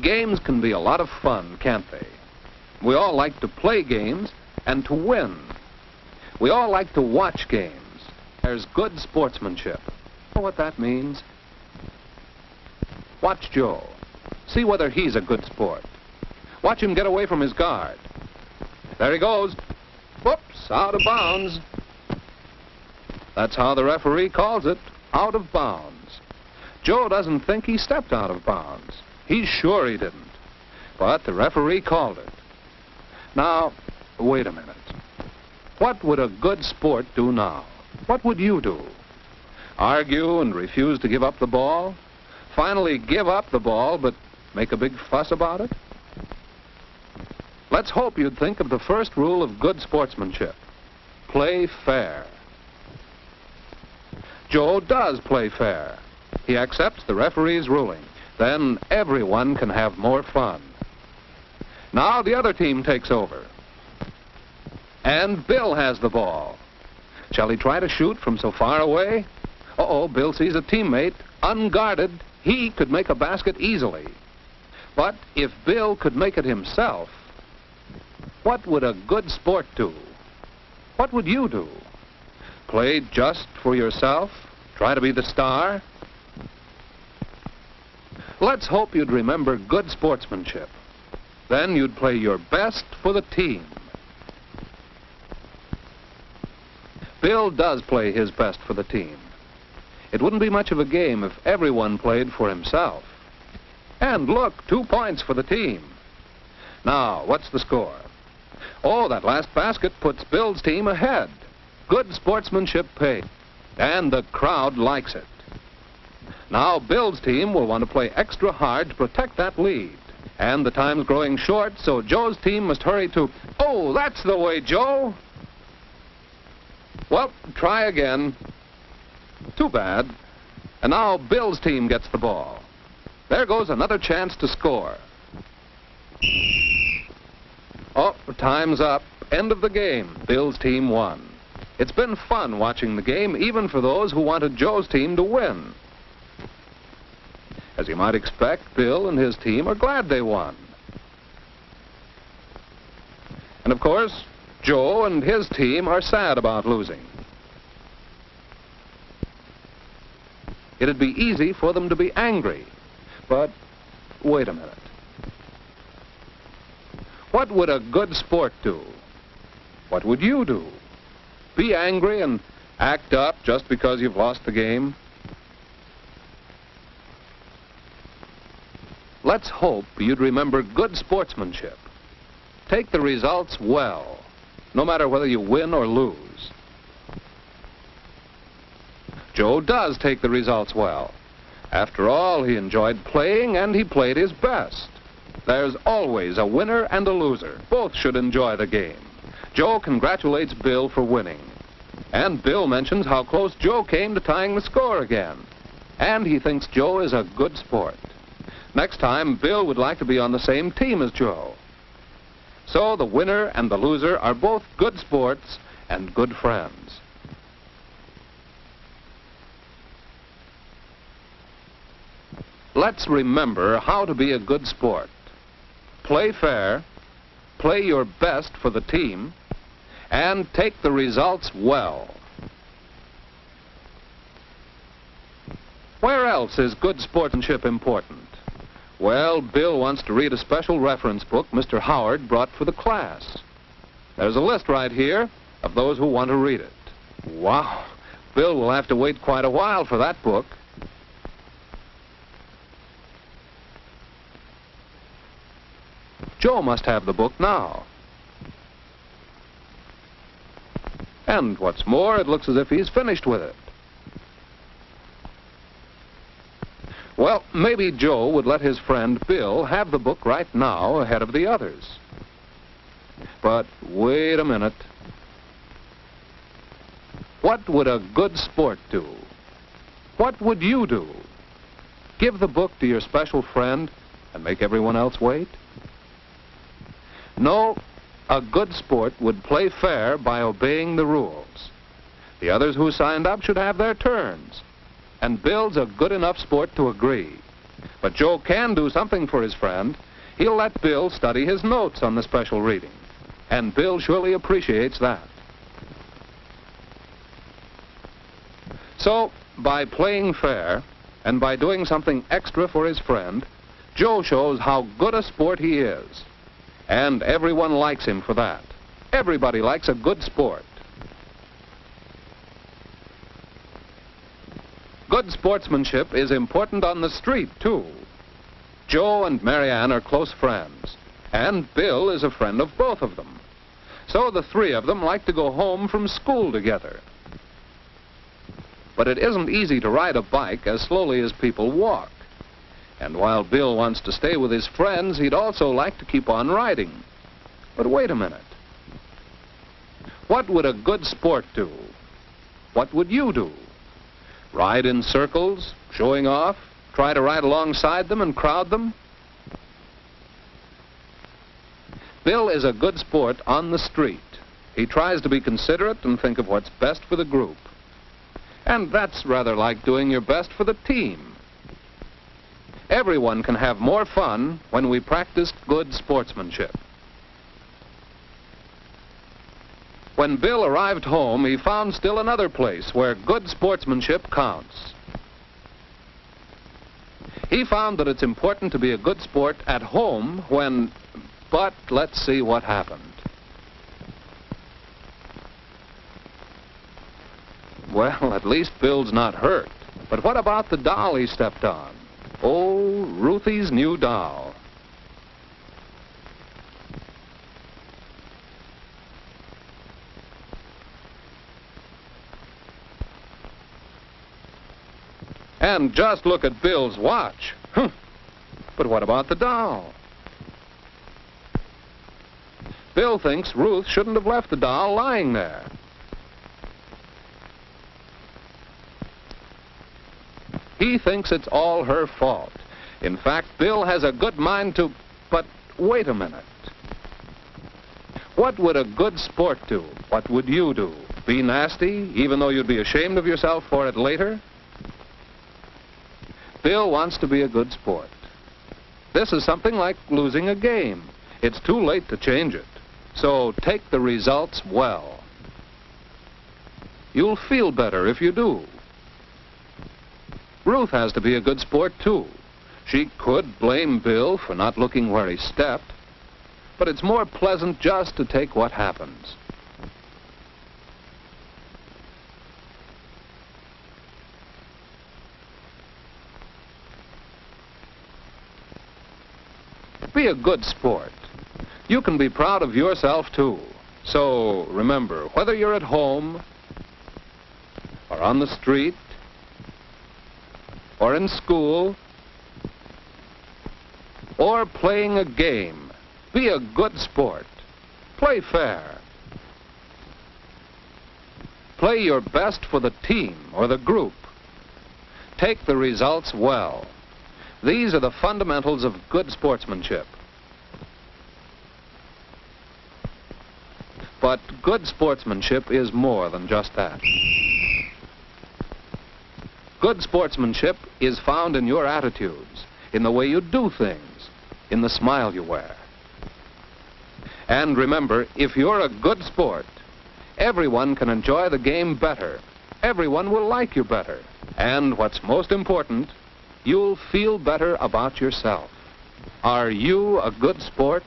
Games can be a lot of fun, can't they? We all like to play games and to win. We all like to watch games. There's good sportsmanship. You know what that means? Watch Joe. See whether he's a good sport. Watch him get away from his guard. There he goes. Whoops, out of bounds. That's how the referee calls it, out of bounds. Joe doesn't think he stepped out of bounds. He's sure he didn't. But the referee called it. Now, wait a minute. What would a good sport do now? What would you do? Argue and refuse to give up the ball? Finally give up the ball, but make a big fuss about it? Let's hope you'd think of the first rule of good sportsmanship. Play fair. Joe does play fair. He accepts the referee's ruling. Then everyone can have more fun. Now the other team takes over. And Bill has the ball. Shall he try to shoot from so far away? Uh-oh, Bill sees a teammate, unguarded. He could make a basket easily. But if Bill could make it himself, what would a good sport do? What would you do? Play just for yourself? Try to be the star? Let's hope you'd remember good sportsmanship. Then you'd play your best for the team. Bill does play his best for the team. It wouldn't be much of a game if everyone played for himself. And look, 2 points for the team. Now, what's the score? Oh, that last basket puts Bill's team ahead. Good sportsmanship paid. And the crowd likes it. Now, Bill's team will want to play extra hard to protect that lead. And the time's growing short, so Joe's team must hurry to... Oh, that's the way, Joe! Well, try again. Too bad. And now Bill's team gets the ball. There goes another chance to score. Oh, time's up. End of the game. Bill's team won. It's been fun watching the game, even for those who wanted Joe's team to win. As you might expect, Bill and his team are glad they won. And of course, Joe and his team are sad about losing. It'd be easy for them to be angry. But wait a minute. What would a good sport do? What would you do? Be angry and act up just because you've lost the game? Let's hope you'd remember good sportsmanship. Take the results well, no matter whether you win or lose. Joe does take the results well. After all, he enjoyed playing and he played his best. There's always a winner and a loser. Both should enjoy the game. Joe congratulates Bill for winning. And Bill mentions how close Joe came to tying the score again. And he thinks Joe is a good sport. Next time, Bill would like to be on the same team as Joe. So the winner and the loser are both good sports and good friends. Let's remember how to be a good sport. Play fair, play your best for the team, and take the results well. Where else is good sportsmanship important? Well, Bill wants to read a special reference book Mr. Howard brought for the class. There's a list right here of those who want to read it. Wow, Bill will have to wait quite a while for that book. Joe must have the book now. And what's more, it looks as if he's finished with it. Well, maybe Joe would let his friend Bill have the book right now ahead of the others. But wait a minute. What would a good sport do? What would you do? Give the book to your special friend and make everyone else wait? No, a good sport would play fair by obeying the rules. The others who signed up should have their turns. And Bill's a good enough sport to agree. But Joe can do something for his friend. He'll let Bill study his notes on the special reading. And Bill surely appreciates that. So, by playing fair, and by doing something extra for his friend, Joe shows how good a sport he is. And everyone likes him for that. Everybody likes a good sport. Good sportsmanship is important on the street, too. Joe and Marianne are close friends, and Bill is a friend of both of them. So the three of them like to go home from school together. But it isn't easy to ride a bike as slowly as people walk. And while Bill wants to stay with his friends, he'd also like to keep on riding. But wait a minute. What would a good sport do? What would you do? Ride in circles, showing off, try to ride alongside them and crowd them? Bill is a good sport on the street. He tries to be considerate and think of what's best for the group. And that's rather like doing your best for the team. Everyone can have more fun when we practice good sportsmanship. When Bill arrived home, he found still another place where good sportsmanship counts. He found that it's important to be a good sport at home when... But let's see what happened. Well, at least Bill's not hurt. But what about the doll he stepped on? Oh, Ruthie's new doll. And just look at Bill's watch. But what about the doll? Bill thinks Ruth shouldn't have left the doll lying there. He thinks it's all her fault. In fact, Bill has a good mind to... But wait a minute. What would a good sport do? What would you do? Be nasty, even though you'd be ashamed of yourself for it later? Bill wants to be a good sport. This is something like losing a game. It's too late to change it. So take the results well. You'll feel better if you do. Ruth has to be a good sport, too. She could blame Bill for not looking where he stepped, but it's more pleasant just to take what happens. Be a good sport. You can be proud of yourself, too. So remember, whether you're at home, or on the street, or in school, or playing a game, be a good sport. Play fair. Play your best for the team or the group. Take the results well. These are the fundamentals of good sportsmanship. But good sportsmanship is more than just that. Good sportsmanship is found in your attitudes, in the way you do things, in the smile you wear. And remember, if you're a good sport, everyone can enjoy the game better. Everyone will like you better. And what's most important, you'll feel better about yourself. Are you a good sport?